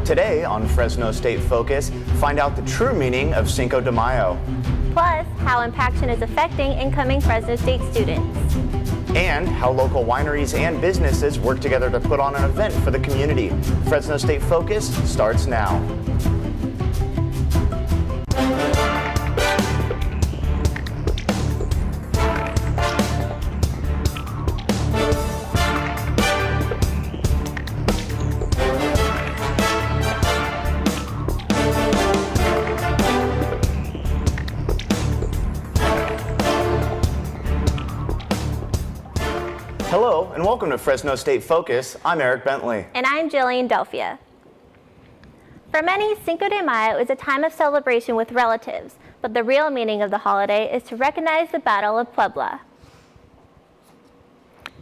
Today on Fresno State Focus, find out the true meaning of Cinco de Mayo. Plus, how Impaction is affecting incoming Fresno State students. And how local wineries and businesses work together to put on an event for the community. Fresno State Focus starts now. Hello and welcome to Fresno State Focus. I'm Eric Bentley. And I'm Jillian Delphia. For many, Cinco de Mayo is a time of celebration with relatives, but the real meaning of the holiday is to recognize the Battle of Puebla.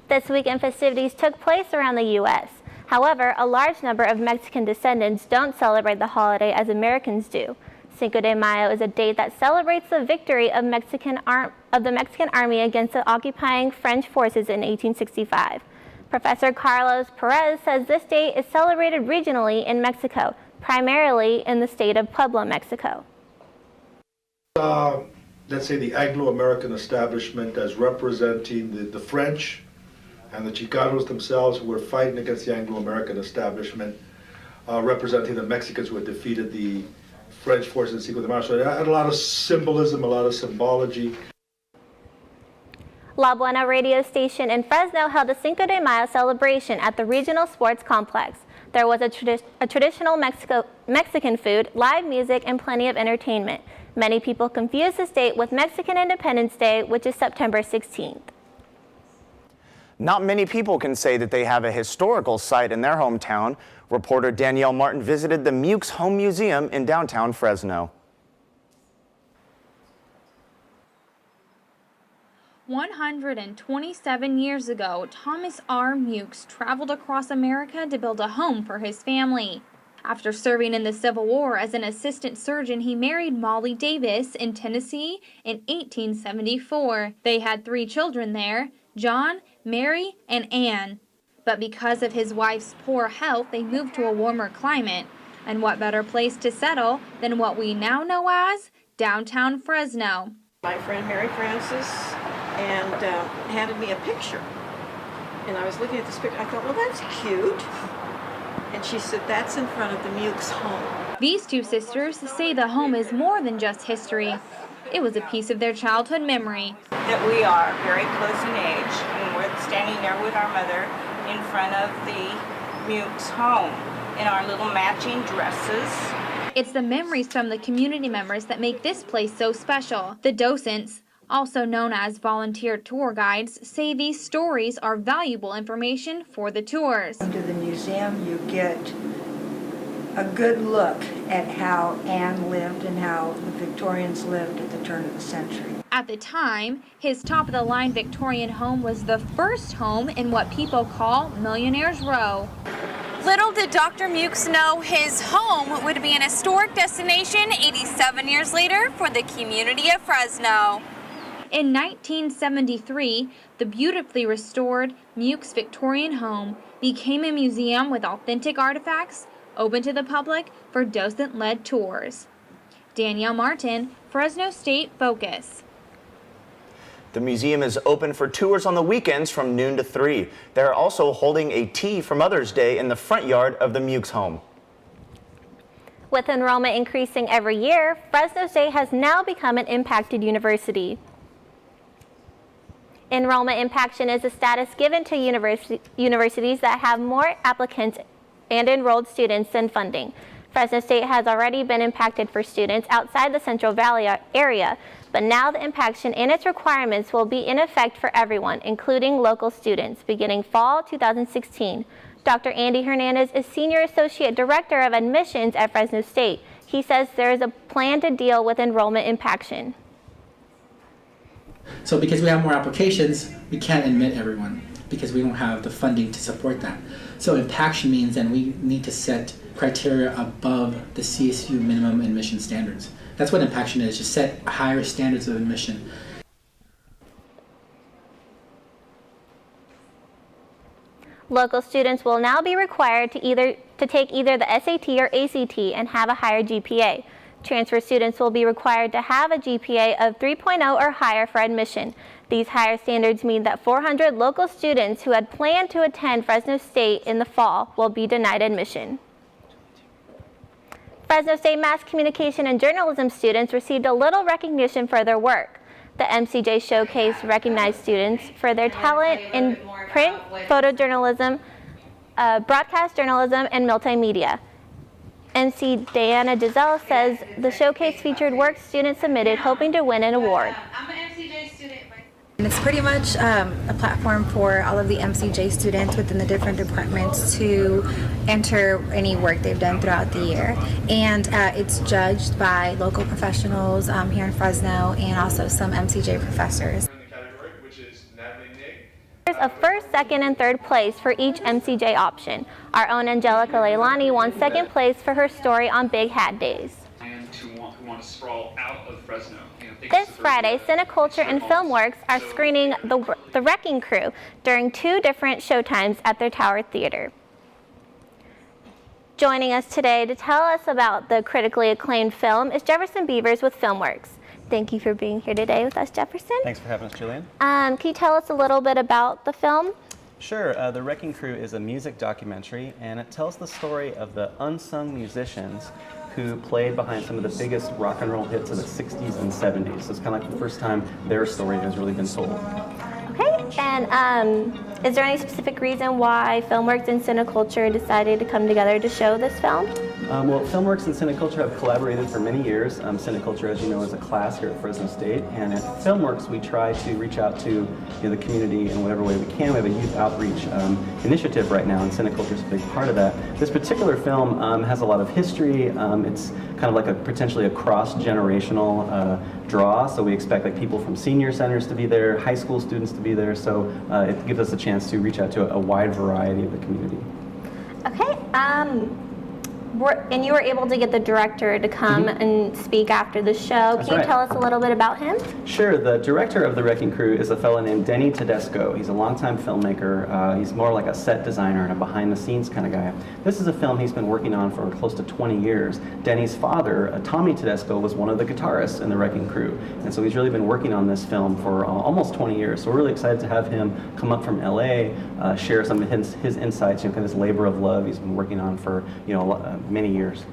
This weekend festivities took place around the U.S. However, a large number of Mexican descendants don't celebrate the holiday as Americans do. Cinco de Mayo is a date that celebrates the victory of the Mexican Army against the occupying French forces in 1865. Professor Carlos Perez says this date is celebrated regionally in Mexico, primarily in the state of Puebla, Mexico. Let's say the Anglo-American establishment as representing the French and the Chicanos themselves who were fighting against the Anglo-American establishment, representing the Mexicans who had defeated the French forces in Cinco de Mayo. So it had a lot of symbolism, a lot of symbology. La Buena radio station in Fresno held a Cinco de Mayo celebration at the regional sports complex. There was a traditional Mexican food, live music, and plenty of entertainment. Many people confuse this date with Mexican Independence Day, which is September 16th. Not many people can say that they have a historical site in their hometown. Reporter Danielle Martin visited the Mukes Home Museum in downtown Fresno. 127 years ago, Thomas R. Mukes traveled across America to build a home for his family. After serving in the Civil War as an assistant surgeon, he married Molly Davis in Tennessee in 1874. They had 3 children there, John, Mary, and Anne. But because of his wife's poor health, they moved to a warmer climate. And what better place to settle than what we now know as downtown Fresno. My friend Mary Frances and handed me a picture. And I was looking at this picture. I thought, well, that's cute. And she said, that's in front of the Mukes home. These 2 sisters say the home is more than just history. It was a piece of their childhood memory. That we are very close in age, and we're standing there with our mother in front of the Mukes home in our little matching dresses. It's the memories from the community members that make this place so special. The docents, also known as volunteer tour guides, say these stories are valuable information for the tours. Into the museum, you get a good look at how Anne lived and how the Victorians lived at the turn of the century. At the time, his top-of-the-line Victorian home was the first home in what people call Millionaire's Row. Little did Dr. Mukes know his home would be an historic destination 87 years later for the community of Fresno. In 1973, the beautifully restored Mukes Victorian home became a museum with authentic artifacts, open to the public for docent-led tours. Danielle Martin, Fresno State Focus. The museum is open for tours on the weekends from noon to 3. They're also holding a tea for Mother's Day in the front yard of the Mukes home. With enrollment increasing every year, Fresno State has now become an impacted university. Enrollment impaction is a status given to universities that have more applicants and enrolled students than funding. Fresno State has already been impacted for students outside the Central Valley area, but now the impaction and its requirements will be in effect for everyone, including local students, beginning fall 2016. Dr. Andy Hernandez is Senior Associate Director of Admissions at Fresno State. He says there is a plan to deal with enrollment impaction. So because we have more applications, we can't admit everyone because we don't have the funding to support that. So impaction means then we need to set criteria above the CSU minimum admission standards. That's what impaction is, just set higher standards of admission. Local students will now be required to take either the SAT or ACT and have a higher GPA. Transfer students will be required to have a GPA of 3.0 or higher for admission. These higher standards mean that 400 local students who had planned to attend Fresno State in the fall will be denied admission. Fresno State Mass Communication and Journalism students received a little recognition for their work. The MCJ Showcase recognized students for their talent in print, photojournalism, broadcast journalism, and multimedia. MC Diana Giselle says the showcase featured work students submitted hoping to win an award. I'm an MCJ student. And it's pretty much a platform for all of the MCJ students within the different departments to enter any work they've done throughout the year. And it's judged by local professionals here in Fresno and also some MCJ professors. There's a first, second, and third place for each MCJ option. Our own Angelica Leilani won second place for her story on Big Hat Days. And who want to sprawl out of Fresno. This Friday, Cineculture and Filmworks are screening The Wrecking Crew during 2 different showtimes at their Tower Theater. Joining us today to tell us about the critically acclaimed film is Jefferson Beavers with Filmworks. Thank you for being here today with us, Jefferson. Thanks for having us, Julian. Can you tell us a little bit about the film? Sure. The Wrecking Crew is a music documentary, and it tells the story of the unsung musicians who played behind some of the biggest rock and roll hits of the 60s and 70s. So it's kind of like the first time their story has really been told. Okay, and is there any specific reason why Filmworks and Cineculture decided to come together to show this film? Well, Filmworks and Cineculture have collaborated for many years. Cineculture, as you know, is a class here at Fresno State, and at Filmworks we try to reach out to the community in whatever way we can. We have a youth outreach initiative right now, and Cineculture is a big part of that. This particular film has a lot of history. It's kind of like potentially a cross-generational draw, so we expect like people from senior centers to be there, high school students to be there, so it gives us a chance to reach out to a wide variety of the community. Okay, and you were able to get the director to come and speak after the show. Can you tell us a little bit about him? Sure. The director of The Wrecking Crew is a fellow named Denny Tedesco. He's a longtime filmmaker. He's more like a set designer and a behind-the-scenes kind of guy. This is a film he's been working on for close to 20 years. Denny's father, Tommy Tedesco, was one of the guitarists in The Wrecking Crew, and so he's really been working on this film for almost 20 years. So we're really excited to have him come up from LA, share some of his insights, kind of this labor of love he's been working on for many years.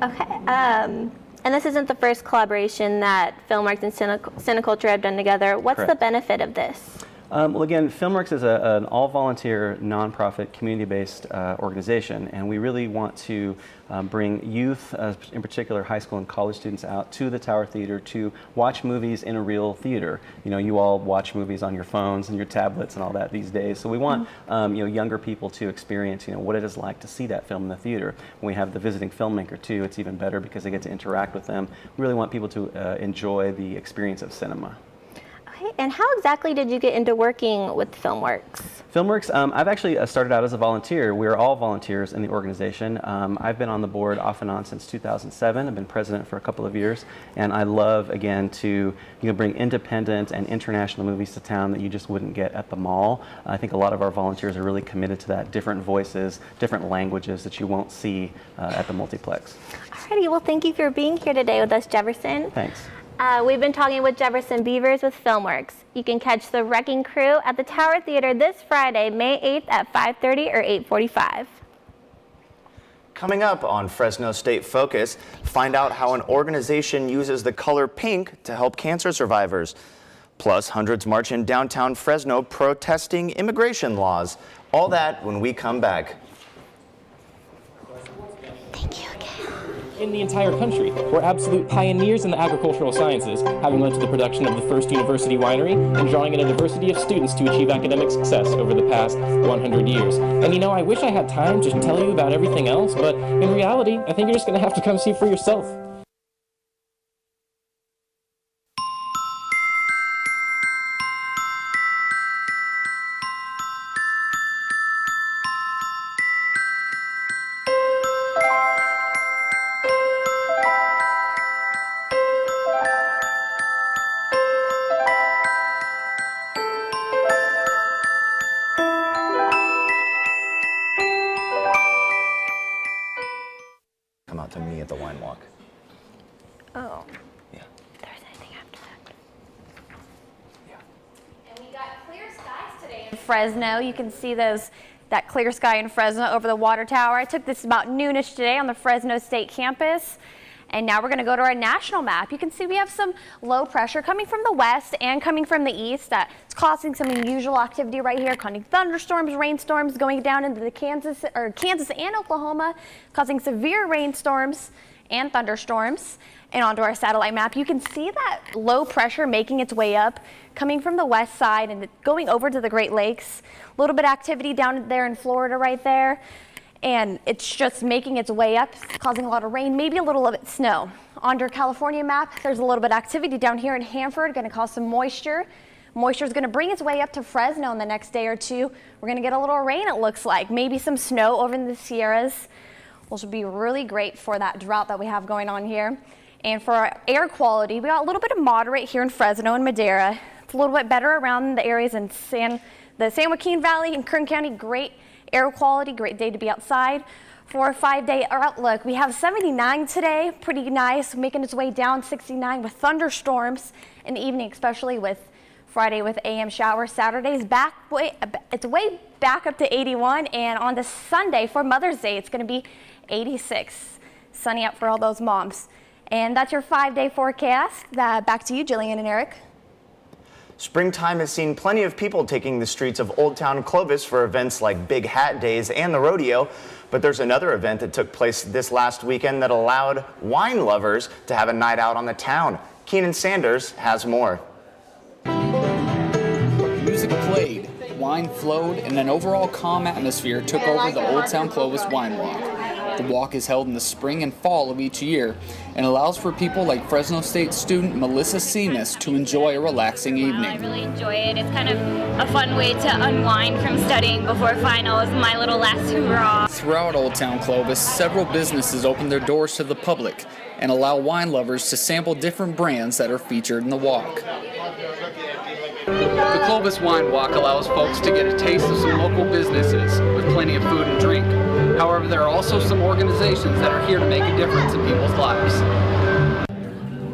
Okay, and this isn't the first collaboration that Filmworks and Cineculture have done together. What's Correct. the benefit of this? Well, again, Filmworks is an all-volunteer, nonprofit, community-based organization, and we really want to bring youth, in particular high school and college students, out to the Tower Theater to watch movies in a real theater. You all watch movies on your phones and your tablets and all that these days, so we want younger people to experience what it is like to see that film in the theater. When we have the visiting filmmaker too, it's even better because they get to interact with them. We really want people to enjoy the experience of cinema. Okay, and how exactly did you get into working with Filmworks? Filmworks, I've actually started out as a volunteer. We're all volunteers in the organization. I've been on the board off and on since 2007. I've been president for a couple of years, and I love, again, to bring independent and international movies to town that you just wouldn't get at the mall. I think a lot of our volunteers are really committed to that, different voices, different languages that you won't see at the multiplex. Alrighty, well, thank you for being here today with us, Jefferson. Thanks. We've been talking with Jefferson Beavers with Filmworks. You can catch The Wrecking Crew at the Tower Theater this Friday, May 8th at 5:30 or 8:45. Coming up on Fresno State Focus, find out how an organization uses the color pink to help cancer survivors. Plus, hundreds march in downtown Fresno protesting immigration laws. All that when we come back. Thank you again. In the entire country. We're absolute pioneers in the agricultural sciences, having led to the production of the first university winery and drawing in a diversity of students to achieve academic success over the past 100 years. And I wish I had time to tell you about everything else, but in reality, I think you're just going to have to come see for yourself. Come out to me at the wine walk. Oh. Yeah. There's anything after that. Yeah. And we got clear skies today in Fresno. You can see that clear sky in Fresno over the water tower. I took this about noonish today on the Fresno State campus. And now we're going to go to our national map. You can see we have some low pressure coming from the west and coming from the east. It's causing some unusual activity right here, causing thunderstorms, rainstorms going down into the Kansas and Oklahoma, causing severe rainstorms and thunderstorms. And onto our satellite map, you can see that low pressure making its way up, coming from the west side and going over to the Great Lakes. A little bit of activity down there in Florida right there. And it's just making its way up, causing a lot of rain, maybe a little bit of snow. On our California map, there's a little bit of activity down here in Hanford, going to cause some moisture. Moisture is going to bring its way up to Fresno in the next day or two. We're going to get a little rain, it looks like, maybe some snow over in the Sierras, which will be really great for that drought that we have going on here. And for our air quality, we got a little bit of moderate here in Fresno and Madera. It's a little bit better around the areas in the San Joaquin Valley and Kern County. Great air quality, great day to be outside. For a 5-day outlook, we have 79 today, pretty nice, making its way down 69 with thunderstorms in the evening, especially with Friday with AM showers. Saturday's it's way back up to 81, and on this Sunday for Mother's Day, it's going to be 86. Sunny out for all those moms. And that's your 5-day forecast. Back to you, Jillian and Eric. Springtime has seen plenty of people taking the streets of Old Town Clovis for events like Big Hat Days and the rodeo, but there's another event that took place this last weekend that allowed wine lovers to have a night out on the town. Keenan Sanders has more. Music played, wine flowed, and an overall calm atmosphere took over the Old Town Clovis Wine Walk. The walk is held in the spring and fall of each year and allows for people like Fresno State student Melissa Seamus to enjoy a relaxing evening. I really enjoy it. It's kind of a fun way to unwind from studying before finals, my little last hurrah. Throughout Old Town Clovis, several businesses open their doors to the public and allow wine lovers to sample different brands that are featured in the walk. The Clovis Wine Walk allows folks to get a taste of some local businesses with plenty of food and drink. However, there are also some organizations that are here to make a difference in people's lives.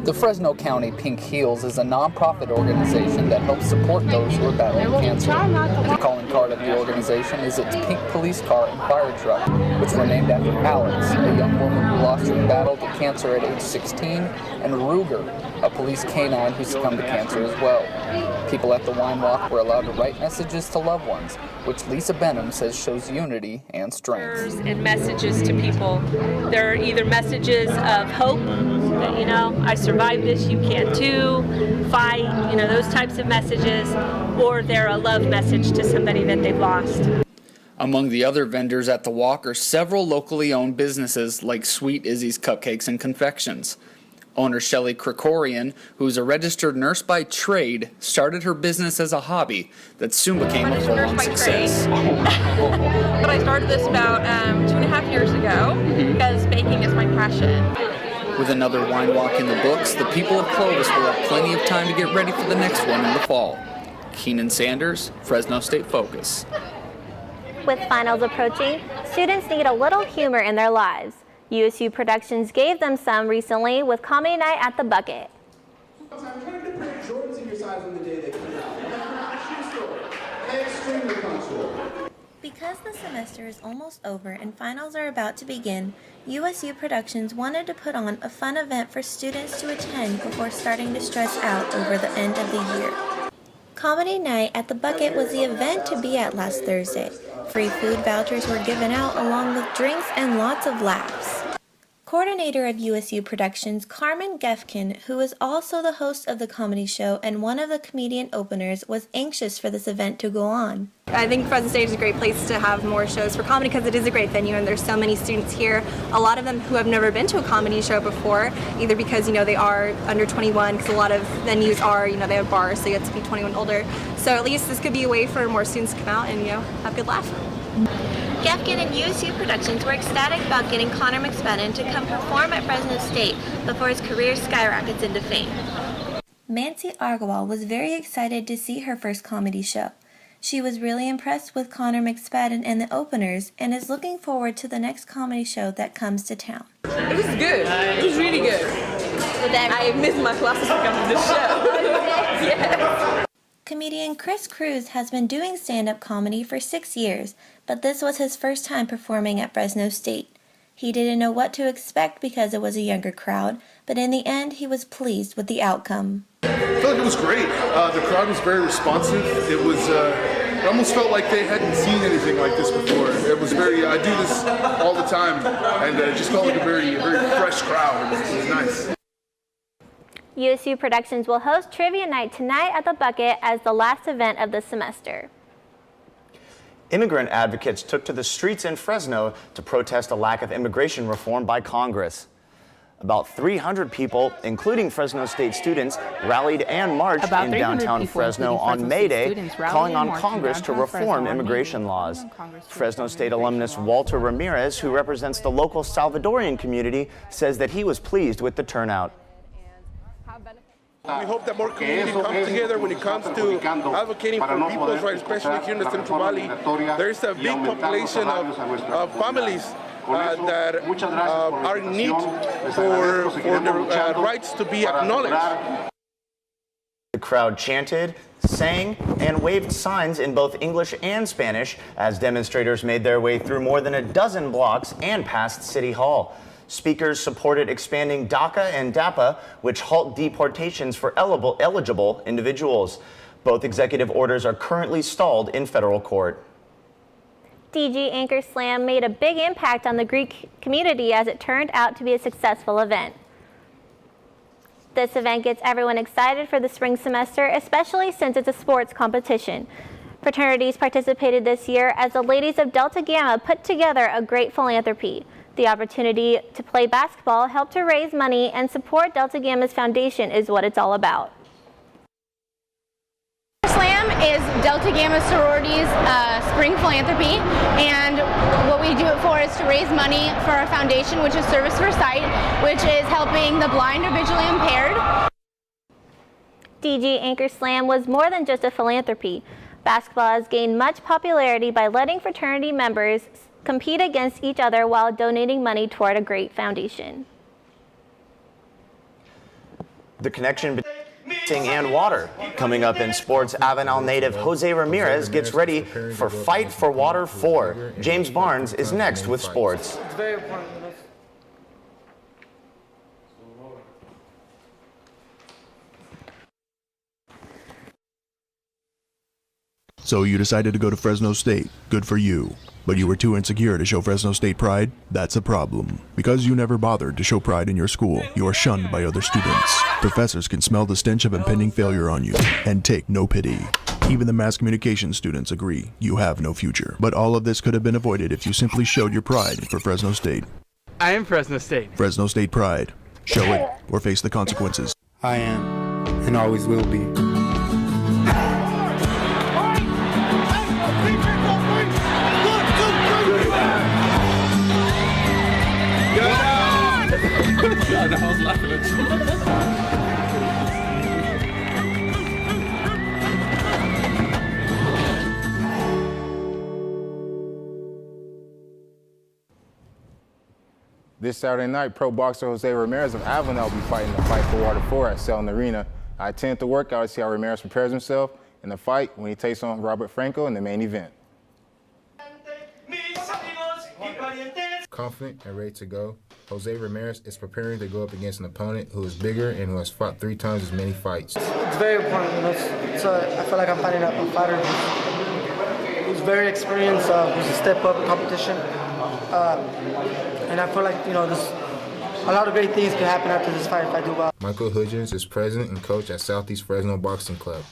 The Fresno County Pink Heels is a nonprofit organization that helps support those who are battling cancer. The calling card of the organization is its pink police car and fire truck, which were named after Alex, a young woman who lost her battle to cancer at age 16, and Ruger, a police canine who succumbed to cancer as well. People at the wine walk were allowed to write messages to loved ones, which Lisa Benham says shows unity and strength. And messages to people. They're either messages of hope, that, you know, I survived this, you can too, fight, you know, those types of messages, or they're a love message to somebody that they've lost. Among the other vendors at the walk are several locally owned businesses like Sweet Izzy's Cupcakes and Confections. Owner Shelley Krikorian, who's a registered nurse by trade, started her business as a hobby that soon became a full-on success. But I started this about 2.5 years ago because baking is my passion. With another wine walk in the books, the people of Clovis will have plenty of time to get ready for the next one in the fall. Keenan Sanders, Fresno State Focus. With finals approaching, students need a little humor in their lives. USU Productions gave them some recently with Comedy Night at the Bucket. I'm trying to print Jordans in your size on the day they come out. I'm extremely punctual. Because the semester is almost over and finals are about to begin, USU Productions wanted to put on a fun event for students to attend before starting to stress out over the end of the year. Comedy Night at the Bucket was the event to be at last Thursday. Free food vouchers were given out along with drinks and lots of laughs. Coordinator of USU Productions, Carmen Gefkin, who is also the host of the comedy show and one of the comedian openers, was anxious for this event to go on. I think Fresno State is a great place to have more shows for comedy because it is a great venue and there's so many students here. A lot of them who have never been to a comedy show before, either because, you know, they are under 21, because a lot of venues are, you know, they have bars, so you have to be 21 older. So at least this could be a way for more students to come out and, you know, have a good laugh. Gefkin and USU Productions were ecstatic about getting Connor McSpadden to come perform at Fresno State before his career skyrockets into fame. Mancy Argawal was very excited to see her first comedy show. She was really impressed with Connor McSpadden and the openers and is looking forward to the next comedy show that comes to town. It was good. It was really good. I missed my classes to come to this show. Yes. Comedian Chris Cruz has been doing stand-up comedy for 6 years, but this was his first time performing at Fresno State. He didn't know what to expect because it was a younger crowd, but in the end he was pleased with the outcome. I feel like it was great. The crowd was very responsive. It almost felt like they hadn't seen anything like this before. It was I do this all the time, and it just felt like a very fresh crowd. It was nice. USU Productions will host Trivia Night tonight at the Bucket as the last event of the semester. Immigrant advocates took to the streets in Fresno to protest a lack of immigration reform by Congress. About 300 people, including Fresno State students, rallied and marched in downtown Fresno on May Day, calling on Congress to reform immigration laws. Fresno State alumnus Walter Ramirez, who represents the local Salvadorian community, says that he was pleased with the turnout. We hope that more community comes together when it comes to advocating for people's rights, especially here in the Central Valley. There's a big population of families that are in need for their rights to be acknowledged. The crowd chanted, sang, and waved signs in both English and Spanish as demonstrators made their way through more than a dozen blocks and past City Hall. Speakers supported expanding DACA and DAPA, which halt deportations for eligible individuals. Both executive orders are currently stalled in federal court. DG Anchor Slam made a big impact on the Greek community as it turned out to be a successful event. This event gets everyone excited for the spring semester, especially since it's a sports competition. Fraternities participated this year as the ladies of Delta Gamma put together a great philanthropy. The opportunity to play basketball, help to raise money, and support Delta Gamma's foundation is what it's all about. Slam is Delta Gamma sorority's spring philanthropy, and what we do it for is to raise money for our foundation, which is Service for Sight, which is helping the blind or visually impaired. DG Anchor Slam was more than just a philanthropy. Basketball has gained much popularity by letting fraternity members compete against each other while donating money toward a great foundation. The connection between dancing and water. Coming up in sports, Avenal native Jose Ramirez gets ready for Fight for Water 4. James Barnes is next with sports. It's very important. So you decided to go to Fresno State. Good for you. But you were too insecure to show Fresno State pride? That's a problem. Because you never bothered to show pride in your school, you are shunned by other students. Professors can smell the stench of impending failure on you and take no pity. Even the mass communication students agree you have no future. But all of this could have been avoided if you simply showed your pride for Fresno State. I am Fresno State. Fresno State pride. Show it or face the consequences. I am and always will be. God, I was laughing at you. This Saturday night, pro boxer Jose Ramirez of Avenal will be fighting the Fight for Water 4 at Selton Arena. I attended the workout to see how Ramirez prepares himself in the fight when he takes on Robert Franco in the main event. Confident and ready to go, Jose Ramirez is preparing to go up against an opponent who is bigger and who has fought 3 times as many fights. It's very important. I feel like I'm fighting a fighter who's very experienced, who's a step up in competition. And I feel like, there's a lot of great things can happen after this fight if I do well. Michael Hudgens is president and coach at Southeast Fresno Boxing Club.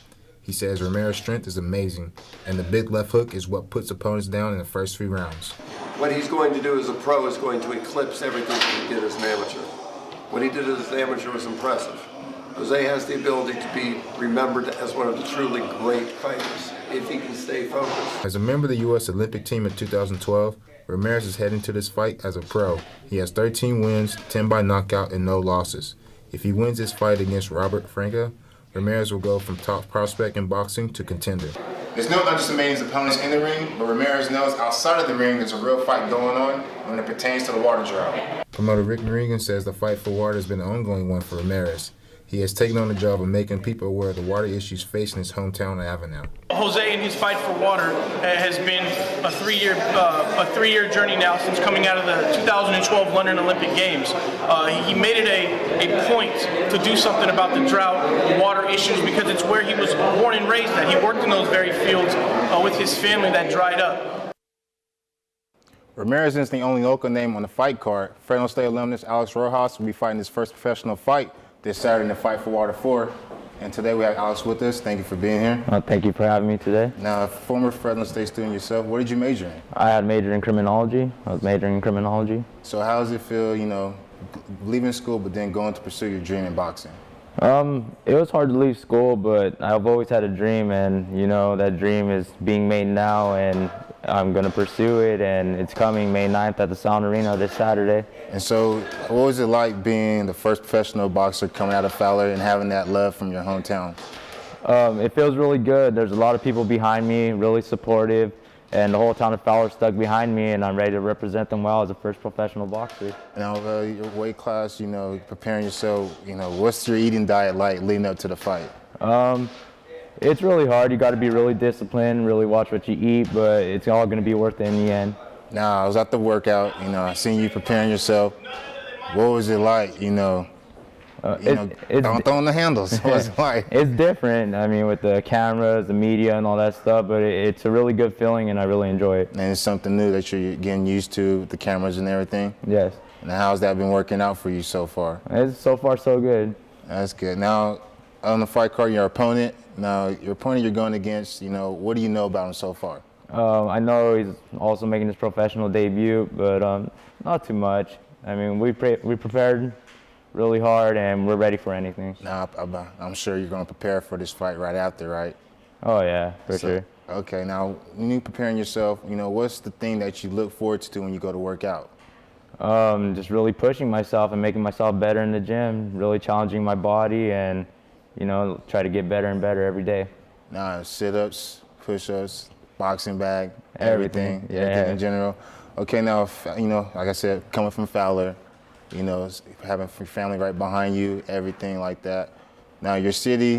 He says Ramirez's strength is amazing, and the big left hook is what puts opponents down in the first 3 rounds. What he's going to do as a pro is going to eclipse everything that he did as an amateur. What he did as an amateur was impressive. Jose has the ability to be remembered as one of the truly great fighters if he can stay focused. As a member of the U.S. Olympic team in 2012, Ramirez is heading to this fight as a pro. He has 13 wins, 10 by knockout, and no losses. If he wins this fight against Robert Franco, Ramirez will go from top prospect in boxing to contender. There's no underestimating his opponents in the ring, but Ramirez knows outside of the ring there's a real fight going on when it pertains to the water drought. Promoter Rick Regan says the fight for water has been an ongoing one for Ramirez. He has taken on the job of making people aware of the water issues facing his hometown of Avenel. Jose and his fight for water has been a three-year journey now since coming out of the 2012 London Olympic Games. He made it a point to do something about the drought, water issues, because it's where he was born and raised at. He worked in those very fields with his family that dried up. Ramirez isn't the only local name on the fight card. Fresno State alumnus Alex Rojas will be fighting his first professional fight this Saturday in the Fight for Water 4. And today we have Alex with us. Thank you for being here. Thank you for having me today. Now, former Fresno State student yourself, what did you major in? I had majored in criminology. I was majoring in criminology. So how does it feel, leaving school but then going to pursue your dream in boxing? It was hard to leave school, but I've always had a dream, and that dream is being made now, and I'm going to pursue it, and it's coming May 9th at the Sound Arena this Saturday. And so what was it like being the first professional boxer coming out of Fowler and having that love from your hometown? It feels really good. There's a lot of people behind me, really supportive, and the whole town of Fowler stuck behind me, and I'm ready to represent them well as a first professional boxer. Now, your weight class, preparing yourself, what's your eating diet like leading up to the fight? It's really hard. You got to be really disciplined, really watch what you eat, but it's all going to be worth it in the end. Now, I was at the workout, I seen you preparing yourself. What was it like, throwing the handles? What was it like? It's different, with the cameras, the media, and all that stuff, but it's a really good feeling, and I really enjoy it. And it's something new that you're getting used to, the cameras and everything? Yes. Now, how's that been working out for you so far? It's so far so good. That's good. Now, on the fight card, your opponent you're going against, what do you know about him so far? I know he's also making his professional debut, but not too much. We prepared really hard, and we're ready for anything. Now, I'm sure you're going to prepare for this fight right after, right? Oh, yeah, for sure. Okay, now, when you're preparing yourself, what's the thing that you look forward to when you go to work out? Just really pushing myself and making myself better in the gym, really challenging my body, and try to get better and better every day. Now, sit-ups, push-ups, boxing bag, everything in general. Okay, now, like I said, coming from Fowler, having family right behind you, everything like that. Now, your city,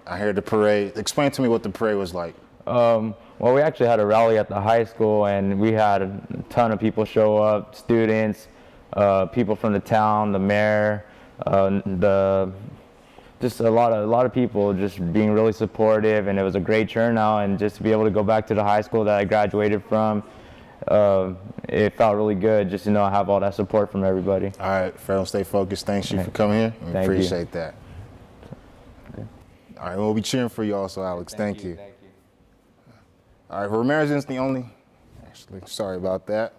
I heard the parade. Explain to me what the parade was like. Well, we actually had a rally at the high school, and we had a ton of people show up, students, people from the town, the mayor, just a lot of people just being really supportive, and it was a great turnout, and just to be able to go back to the high school that I graduated from, it felt really good just to have all that support from everybody. All right, Fresno State Focus, thanks you for coming here. We appreciate that. Okay. All right, we'll be cheering for you also, Alex. Thank you. Thank you. All right, Ramirez isn't the only, sorry about that.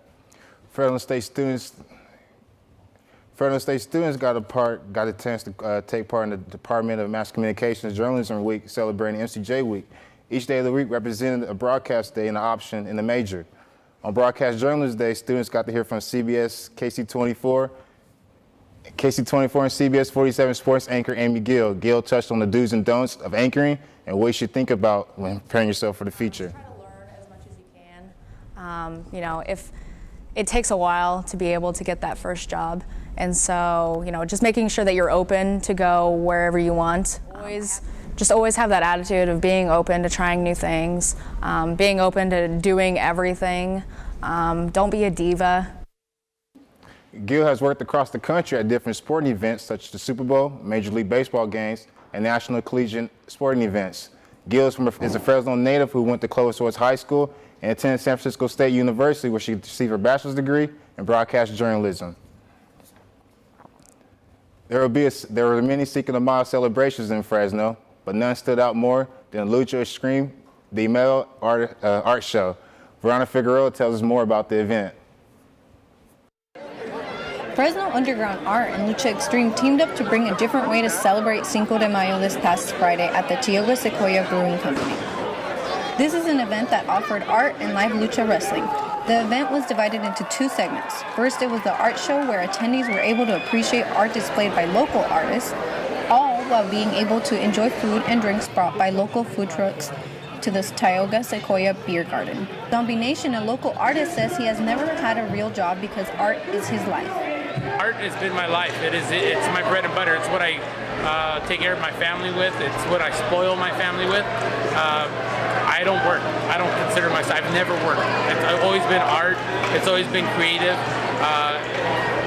Fresno State students got a chance to take part in the Department of Mass Communications Journalism Week, celebrating MCJ Week. Each day of the week represented a broadcast day and an option in the major. On Broadcast Journalism Day, students got to hear from CBS, KC24 and CBS 47 sports anchor Amy Gill. Gill touched on the do's and don'ts of anchoring and what you should think about when preparing yourself for the feature. Try to learn as much as you can. If it takes a while to be able to get that first job. And so, just making sure that you're open to go wherever you want. Always have that attitude of being open to trying new things, being open to doing everything. Don't be a diva. Gill has worked across the country at different sporting events such as the Super Bowl, Major League Baseball games, and national collegiate sporting events. Gill is a Fresno native who went to Clovis Swords High School and attended San Francisco State University, where she received her bachelor's degree in broadcast journalism. There were many Cinco de Mayo celebrations in Fresno, but none stood out more than Lucha Extreme, the male art show. Veronica Figueroa tells us more about the event. Fresno Underground Art and Lucha Extreme teamed up to bring a different way to celebrate Cinco de Mayo this past Friday at the Tioga Sequoia Brewing Company. This is an event that offered art and live lucha wrestling. The event was divided into two segments. First, it was the art show where attendees were able to appreciate art displayed by local artists, all while being able to enjoy food and drinks brought by local food trucks to the Tioga Sequoia Beer Garden. Zombie Nation, a local artist, says he has never had a real job because art is his life. Art has been my life. It's my bread and butter. It's what I take care of my family with. It's what I spoil my family with. I don't work. I don't consider myself. I've never worked. It's always been art. It's always been creative.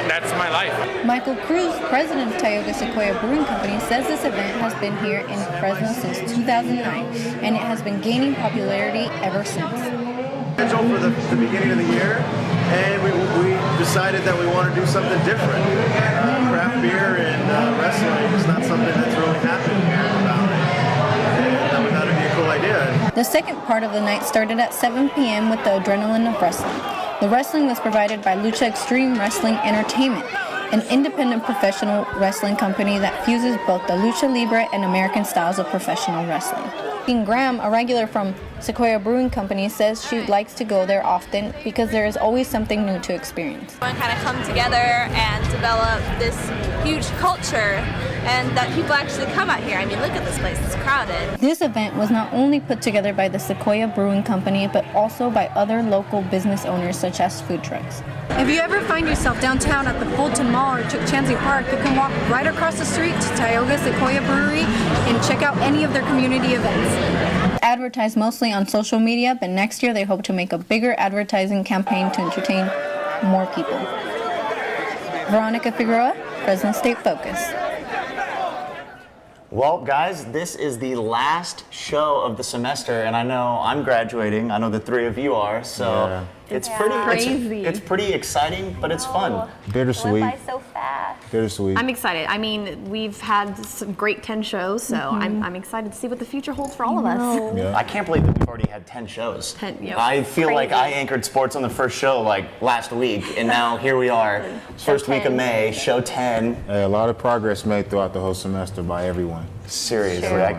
That's my life. Michael Cruz, president of Tioga Sequoia Brewing Company, says this event has been here in Fresno since 2009, and it has been gaining popularity ever since. For the beginning of the year, and we decided that we want to do something different. Craft beer and wrestling is not something that's really happened here in the Valley, and we thought it'd be a cool idea. The second part of the night started at 7 p.m. with the adrenaline of wrestling. The wrestling was provided by Lucha Extreme Wrestling Entertainment, an independent professional wrestling company that fuses both the lucha libre and American styles of professional wrestling. Dean Graham, a regular from Sequoia Brewing Company, says she likes to go there often because there is always something new to experience. Everyone kind of come together and develop this huge culture, and that people actually come out here. I mean, look at this place, it's crowded. This event was not only put together by the Sequoia Brewing Company, but also by other local business owners such as food trucks. If you ever find yourself downtown at the Fulton Mall or Chansey Park, you can walk right across the street to Tioga Sequoia Brewery and check out any of their community events. Advertised mostly on social media, but next year they hope to make a bigger advertising campaign to entertain more people. Veronica Figueroa, Fresno State Focus. Well, guys, this is the last show of the semester, and I know I'm graduating. I know the three of you are, so it's pretty crazy. It's pretty exciting, but it's fun. Bittersweet. Went by so fast. Bittersweet. I'm excited. I mean, we've had some great 10 shows, so I'm excited to see what the future holds for all of us. Yeah. I can't believe that we've already had 10 shows. 10, yeah. I feel Crazy. like I anchored sports on the first show like last week, and now here we are, first week of May, show 10. A lot of progress made throughout the whole semester by everyone. Seriously, I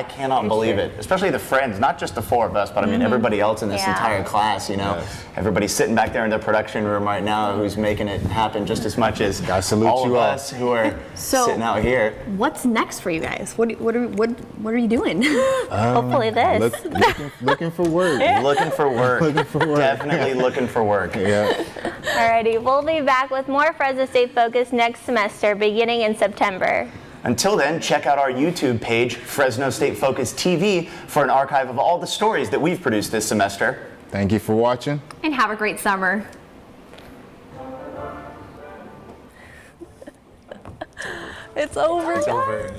cannot believe it. Especially the friends, not just the four of us, but I mean everybody else in this entire class, you know. Yes. Everybody's sitting back there in the production room right now who's making it happen just as much as all of us who are sitting out here. What's next for you guys? What are you doing? Hopefully this. Looking for work. Looking for work. Looking for work. Definitely looking for work. Yeah. Alrighty, we'll be back with more Fresno State Focus next semester, beginning in September. Until then, check out our YouTube page, Fresno State Focus TV, for an archive of all the stories that we've produced this semester. Thank you for watching. And have a great summer. It's over. It's over.